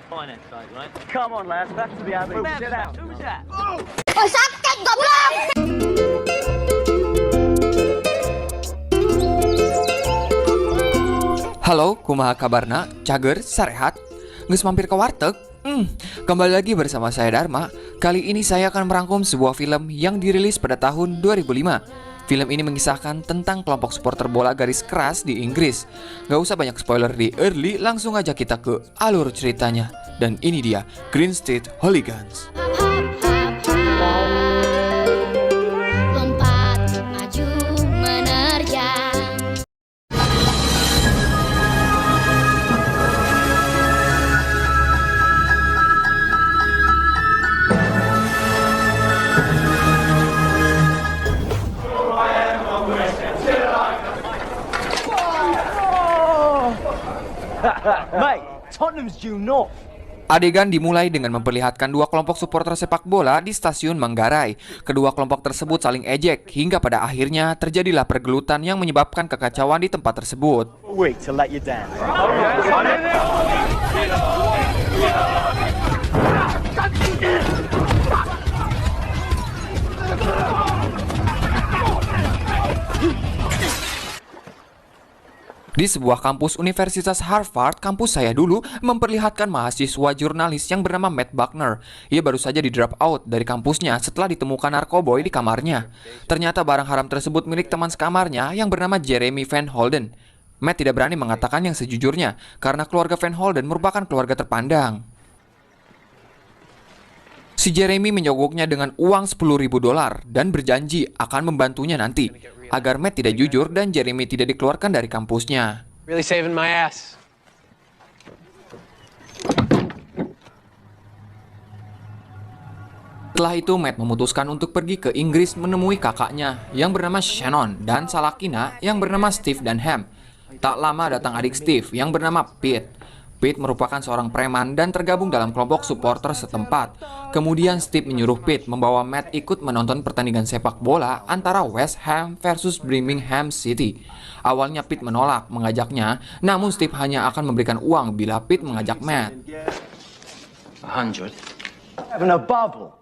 Finance site, right? Come on, lads, back to the abbey. Sit down. Who was that? Oh, sakit, goblok! Halo, kumaha kabarna? Cager, sarehat? Geus mampir ke warteg? Kembali lagi bersama saya Dharma. Kali ini saya akan merangkum sebuah film yang dirilis pada tahun 2005. Film ini mengisahkan tentang kelompok supporter bola garis keras di Inggris. Gak usah banyak spoiler di early, langsung aja kita ke alur ceritanya. Dan ini dia, Green Street Hooligans. Lompat, maju, menerjang. Mate, Tottenham's due north. Adegan dimulai dengan memperlihatkan dua kelompok supporter sepak bola di stasiun Manggarai. Kedua kelompok tersebut saling ejek hingga pada akhirnya terjadilah pergelutan yang menyebabkan kekacauan di tempat tersebut. Week to let you down. Di sebuah kampus Universitas Harvard, kampus saya dulu, memperlihatkan mahasiswa jurnalis yang bernama Matt Buckner. Ia baru saja di drop out dari kampusnya setelah ditemukan narkoboy di kamarnya. Ternyata barang haram tersebut milik teman sekamarnya yang bernama Jeremy Van Holden. Matt tidak berani mengatakan yang sejujurnya karena keluarga Van Holden merupakan keluarga terpandang. Si Jeremy menyogoknya dengan uang $10.000 dan berjanji akan membantunya nanti agar Matt tidak jujur dan Jeremy tidak dikeluarkan dari kampusnya. Really saving my ass. Setelah itu Matt memutuskan untuk pergi ke Inggris menemui kakaknya yang bernama Shannon dan salakina yang bernama Steve dan Ham. Tak lama datang adik Steve yang bernama Pete. Pete merupakan seorang preman dan tergabung dalam kelompok supporter setempat. Kemudian Steve menyuruh Pete membawa Matt ikut menonton pertandingan sepak bola antara West Ham versus Birmingham City. Awalnya Pete menolak mengajaknya, namun Steve hanya akan memberikan uang bila Pete mengajak Matt. 100. Having a bubble.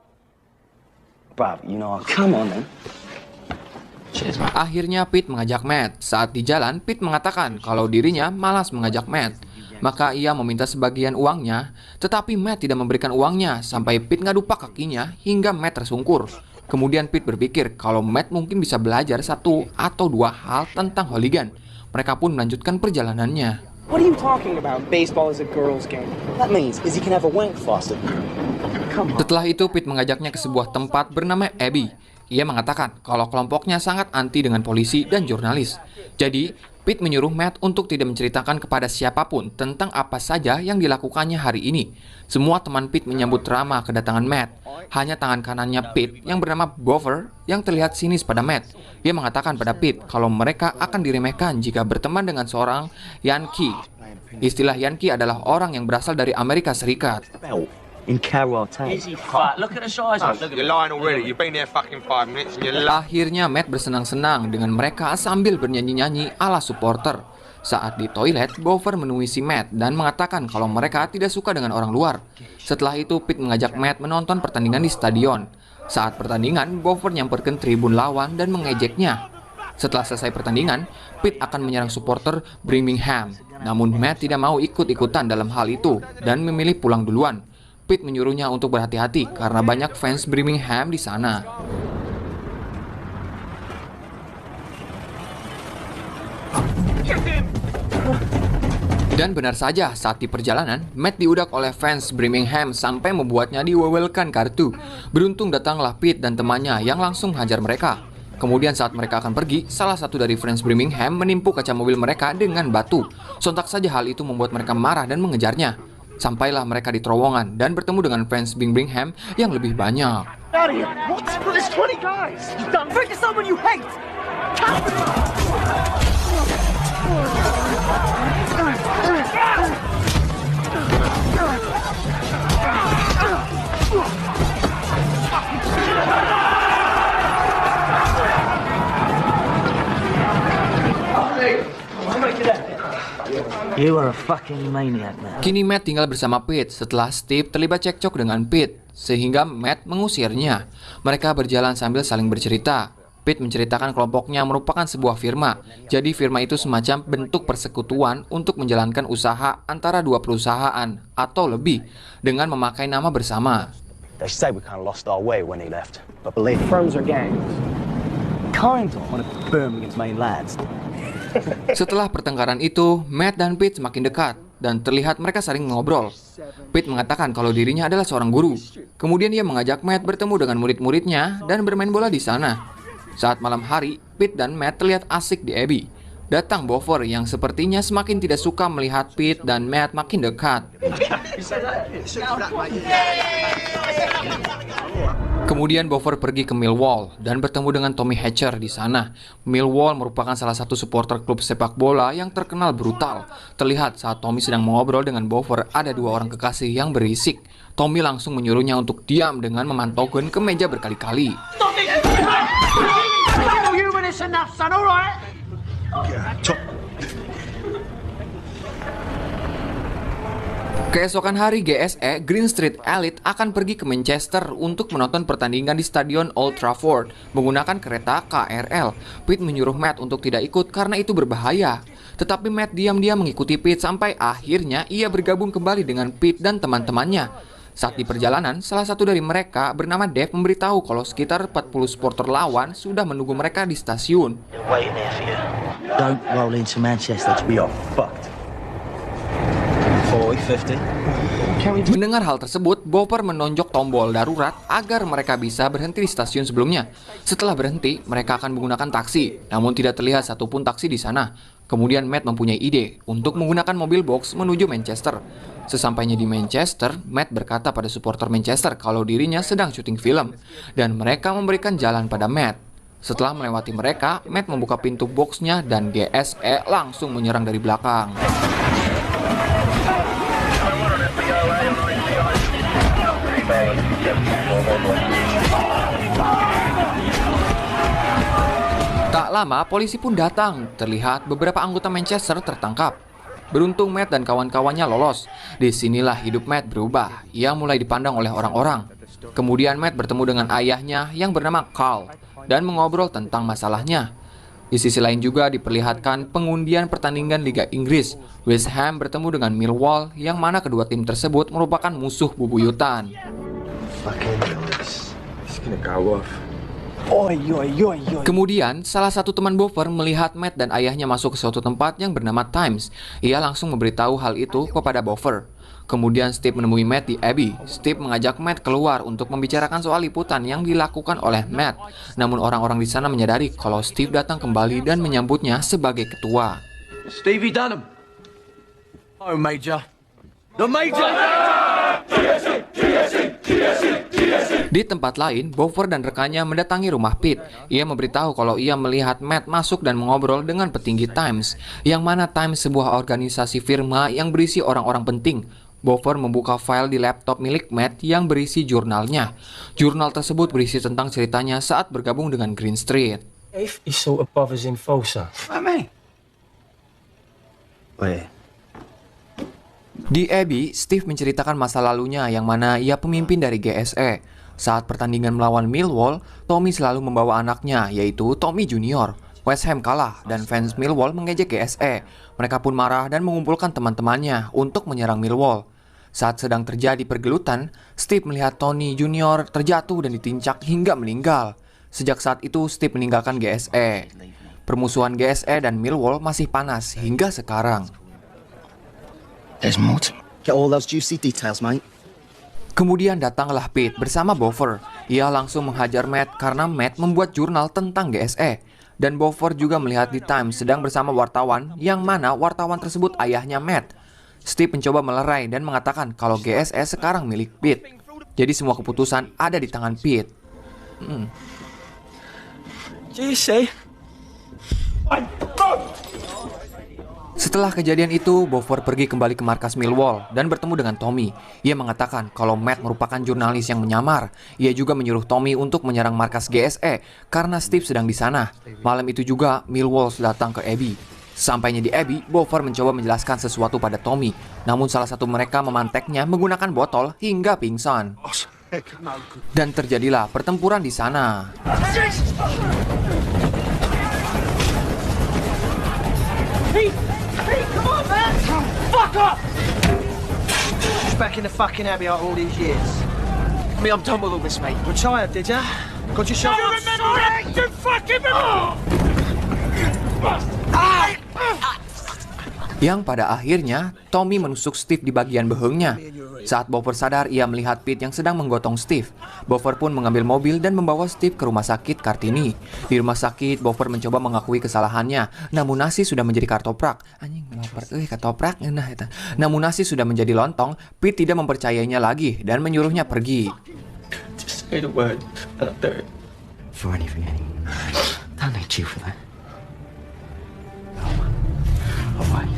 Bruv, you know, come on then. Cheers, man. Akhirnya Pete mengajak Matt. Saat di jalan, Pete mengatakan kalau dirinya malas mengajak Matt. Maka ia meminta sebagian uangnya, tetapi Matt tidak memberikan uangnya sampai Pete ngadu pak kakinya hingga Matt tersungkur. Kemudian Pete berpikir kalau Matt mungkin bisa belajar satu atau dua hal tentang hooligan. Mereka pun melanjutkan perjalanannya. What are you talking about? Baseball is a girls' game. That means is he can have a wank faster. Come on. Setelah itu Pete mengajaknya ke sebuah tempat bernama Abbey. Ia mengatakan kalau kelompoknya sangat anti dengan polisi dan jurnalis. Jadi Pete menyuruh Matt untuk tidak menceritakan kepada siapapun tentang apa saja yang dilakukannya hari ini. Semua teman Pete menyambut ramah kedatangan Matt. Hanya tangan kanannya Pete yang bernama Gopher yang terlihat sinis pada Matt. Ia mengatakan pada Pete kalau mereka akan diremehkan jika berteman dengan seorang Yankee. Istilah Yankee adalah orang yang berasal dari Amerika Serikat. Belt in karate. Easy fat. Look at the size of it. You're lying already. You've been there fucking 5 minutes and you're lying. Akhirnya Matt bersenang-senang dengan mereka sambil bernyanyi-nyanyi ala supporter. Saat di toilet, Gopher menemui si Matt dan mengatakan kalau mereka tidak suka dengan orang luar. Setelah itu, Pete mengajak Matt menonton pertandingan di stadion. Saat pertandingan, Gopher nyamperkan tribun lawan dan mengejeknya. Setelah selesai pertandingan, Pete akan menyerang supporter Birmingham. Namun Matt tidak mau ikut-ikutan dalam hal itu dan memilih pulang duluan. Pete menyuruhnya untuk berhati-hati karena banyak fans Birmingham di sana. Dan benar saja, saat di perjalanan, Matt diudak oleh fans Birmingham sampai membuatnya diwawelkan kartu. Beruntung datanglah Pete dan temannya yang langsung hajar mereka. Kemudian saat mereka akan pergi, salah satu dari fans Birmingham menimpu kaca mobil mereka dengan batu. Sontak saja hal itu membuat mereka marah dan mengejarnya. Sampailah mereka di terowongan dan bertemu dengan fans Birmingham yang lebih banyak. Out of here. What? But there's 20 guys. You done? Bring to someone you hate. You are a fucking maniac, man. Kini Matt tinggal bersama Pete setelah Steve terlibat cekcok dengan Pete, sehingga Matt mengusirnya. Mereka berjalan sambil saling bercerita. Pete menceritakan kelompoknya merupakan sebuah firma. Jadi firma itu semacam bentuk persekutuan untuk menjalankan usaha antara dua perusahaan atau lebih dengan memakai nama bersama. They say we kind of lost our way when he left. But believe me, Firms are gangs. kind of want to firm against main lads. Setelah pertengkaran itu, Matt dan Pete semakin dekat dan terlihat mereka saling ngobrol. Pete mengatakan kalau dirinya adalah seorang guru. Kemudian dia mengajak Matt bertemu dengan murid-muridnya dan bermain bola di sana. Saat malam hari, Pete dan Matt terlihat asik di Abbey. Datang Bover yang sepertinya semakin tidak suka melihat Pete dan Matt makin dekat. Kemudian Bover pergi ke Millwall dan bertemu dengan Tommy Hatcher di sana. Millwall merupakan salah satu supporter klub sepak bola yang terkenal brutal. Terlihat saat Tommy sedang mengobrol dengan Bover, ada dua orang kekasih yang berisik. Tommy langsung menyuruhnya untuk diam dengan memantau gun ke meja berkali-kali. Keesokan hari, GSE Green Street Elite akan pergi ke Manchester untuk menonton pertandingan di Stadion Old Trafford menggunakan kereta KRL. Pete menyuruh Matt untuk tidak ikut karena itu berbahaya. Tetapi Matt diam-diam mengikuti Pete sampai akhirnya ia bergabung kembali dengan Pete dan teman-temannya. Saat di perjalanan, salah satu dari mereka bernama Dave memberitahu kalau sekitar 40 supporter lawan sudah menunggu mereka di stasiun. Waiting here for you. Don't roll into Manchester. We are fucked. 40, 50. Mendengar hal tersebut, Bover menonjok tombol darurat agar mereka bisa berhenti di stasiun sebelumnya. Setelah berhenti, mereka akan menggunakan taksi, namun tidak terlihat satupun taksi di sana. Kemudian Matt mempunyai ide untuk menggunakan mobil box menuju Manchester. Sesampainya di Manchester, Matt berkata pada supporter Manchester kalau dirinya sedang syuting film, dan mereka memberikan jalan pada Matt. Setelah melewati mereka, Matt membuka pintu boxnya dan GSE langsung menyerang dari belakang. Tak lama, polisi pun datang. Terlihat beberapa anggota Manchester tertangkap. Beruntung Matt dan kawan-kawannya lolos. Disinilah hidup Matt berubah. Ia mulai dipandang oleh orang-orang. Kemudian Matt bertemu dengan ayahnya yang bernama Carl dan mengobrol tentang masalahnya. Di sisi lain juga diperlihatkan pengundian pertandingan Liga Inggris. West Ham bertemu dengan Millwall yang mana kedua tim tersebut merupakan musuh bebuyutan. It's gonna go off. Oi, oi, oi, oi. Kemudian, salah satu teman Bover melihat Matt dan ayahnya masuk ke suatu tempat yang bernama Times. Ia langsung memberitahu hal itu kepada Bover. Kemudian Steve menemui Matt di Abbey. Steve mengajak Matt keluar untuk membicarakan soal liputan yang dilakukan oleh Matt. Namun orang-orang di sana menyadari kalau Steve datang kembali dan menyambutnya sebagai ketua. Stevie Dunham. Oh, Major. The Major! Di tempat lain, Bover dan rekannya mendatangi rumah Pete. Ia memberitahu kalau ia melihat Matt masuk dan mengobrol dengan petinggi Times, yang mana Times sebuah organisasi firma yang berisi orang-orang penting. Bover membuka file di laptop milik Matt yang berisi jurnalnya. Jurnal tersebut berisi tentang ceritanya saat bergabung dengan Green Street. If he sort of bothers Enforcer. What me? Wait. Di Abbey, Steve menceritakan masa lalunya yang mana ia pemimpin dari GSE. Saat pertandingan melawan Millwall, Tommy selalu membawa anaknya, yaitu Tommy Junior. West Ham kalah dan fans Millwall mengejek GSE. Mereka pun marah dan mengumpulkan teman-temannya untuk menyerang Millwall. Saat sedang terjadi pergelutan, Steve melihat Tony Junior terjatuh dan ditincak hingga meninggal. Sejak saat itu, Steve meninggalkan GSE. Permusuhan GSE dan Millwall masih panas hingga sekarang. There's more to get all those juicy details, mate. Kemudian datanglah Pete bersama Bover. Ia langsung menghajar Matt karena Matt membuat jurnal tentang GSE. Dan Bover juga melihat di Times sedang bersama wartawan yang mana wartawan tersebut ayahnya Matt. Steve mencoba melerai dan mengatakan kalau GSE sekarang milik Pete. Jadi semua keputusan ada di tangan Pete. GSE? Setelah kejadian itu, Bover pergi kembali ke markas Millwall dan bertemu dengan Tommy. Ia mengatakan kalau Matt merupakan jurnalis yang menyamar. Ia juga menyuruh Tommy untuk menyerang markas GSE karena Steve sedang di sana. Malam itu juga, Millwall datang ke Abbey. Sampainya di Abby, Bover mencoba menjelaskan sesuatu pada Tommy. Namun salah satu mereka memanteknya menggunakan botol hingga pingsan. Dan terjadilah pertempuran di sana. Back in the fucking Abbey all these years. I mean, I'm done with all this, mate. Retired, did ya? Got your shot? You fucking Yang pada akhirnya, Tommy menusuk Steve di bagian behengnya. Saat Bover sadar, ia melihat Pete yang sedang menggotong Steve. Bover pun mengambil mobil dan membawa Steve ke rumah sakit Kartini. Di rumah sakit, Bover mencoba mengakui kesalahannya. Namun nasi sudah menjadi kartoprak. Anjing, lapar. Kartoprak. Nah, itu. Namun nasi sudah menjadi lontong. Pete tidak mempercayainya lagi dan menyuruhnya pergi. Just say the word, and I'll do it. For anything anymore. Don't need you for that. Alright.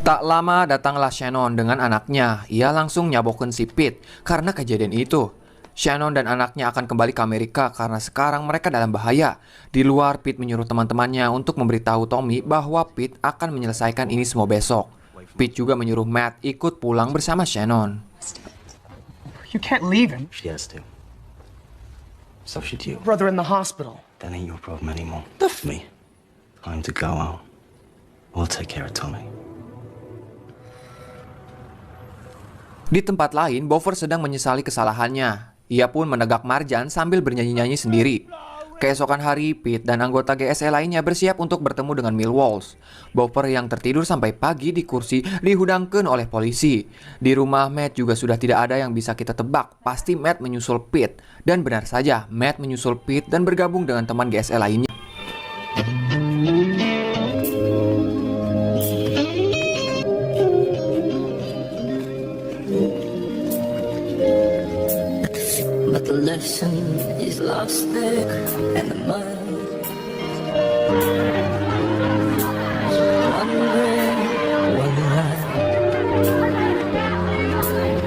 Tak lama datanglah Shannon dengan anaknya. Ia langsung nyabokin si Pete karena kejadian itu. Shannon dan anaknya akan kembali ke Amerika karena sekarang mereka dalam bahaya. Di luar, Pete menyuruh teman-temannya untuk memberitahu Tommy bahwa Pete akan menyelesaikan ini semua besok. Pete juga menyuruh Matt ikut pulang bersama Shannon. You can't leave him. She has to. So should you. Brother in the hospital. That ain't your problem anymore. That's me. Time to go out. We'll take care of Tommy. Di tempat lain, Bover sedang menyesali kesalahannya. Ia pun menegak Marjan sambil bernyanyi-nyanyi sendiri. Keesokan hari, Pete dan anggota GSE lainnya bersiap untuk bertemu dengan Mill Walls. Bover yang tertidur sampai pagi di kursi dihudangkan oleh polisi. Di rumah Matt juga sudah tidak ada yang bisa kita tebak. Pasti Matt menyusul Pete. Dan benar saja, Matt menyusul Pete dan bergabung dengan teman GSE lainnya. But the lesson is lost there in the mud.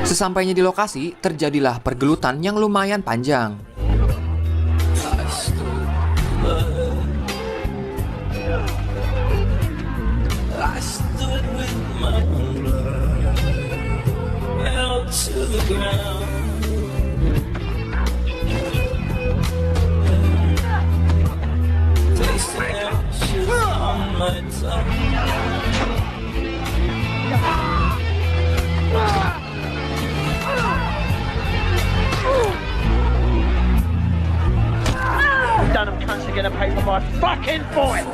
Sesampainya di lokasi, terjadilah pergelutan yang lumayan panjang. I stood with my blood held to the ground.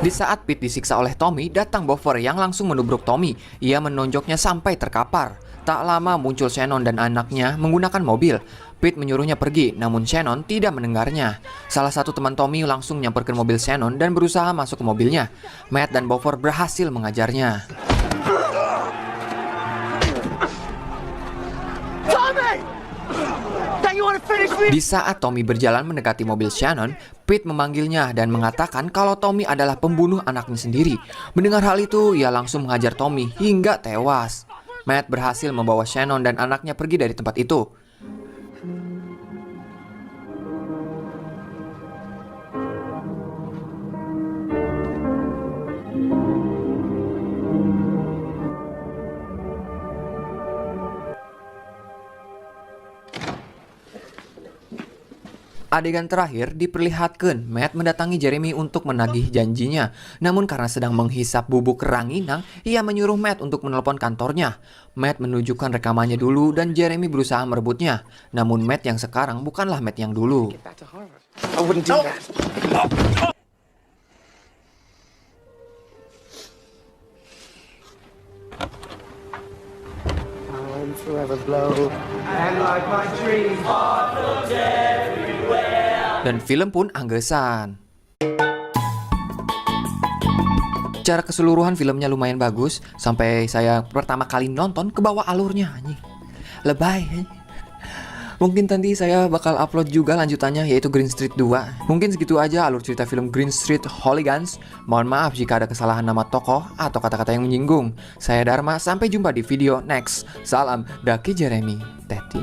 Di saat Pete disiksa oleh Tommy, datang Bover yang langsung menubruk Tommy. Ia menonjoknya sampai terkapar. Tak lama muncul Shannon dan anaknya menggunakan mobil. Pete menyuruhnya pergi, namun Shannon tidak mendengarnya. Salah satu teman Tommy langsung nyamperkan mobil Shannon dan berusaha masuk ke mobilnya. Matt dan Bover berhasil mengajarnya. Di saat Tommy berjalan mendekati mobil Shannon, Pete memanggilnya dan mengatakan kalau Tommy adalah pembunuh anaknya sendiri. Mendengar hal itu, ia langsung menghajar Tommy hingga tewas. Matt berhasil membawa Shannon dan anaknya pergi dari tempat itu. Adegan terakhir diperlihatkan Matt mendatangi Jeremy untuk menagih janjinya. Namun karena sedang menghisap bubuk ranginang, ia menyuruh Matt untuk menelpon kantornya. Matt menunjukkan rekamannya dulu dan Jeremy berusaha merebutnya. Namun Matt yang sekarang bukanlah Matt yang dulu. I wouldn't do that. I'm forever blow. And like my dreams. Dan film pun anggesan. Secara keseluruhan filmnya lumayan bagus. Sampai saya pertama kali nonton ke bawah alurnya anjing. Lebay. Mungkin nanti saya bakal upload juga lanjutannya, yaitu Green Street 2. Mungkin segitu aja alur cerita film Green Street Hooligans. Mohon maaf jika ada kesalahan nama tokoh atau kata-kata yang menyinggung. Saya Dharma, sampai jumpa di video next. Salam Daki Jeremy. Teti.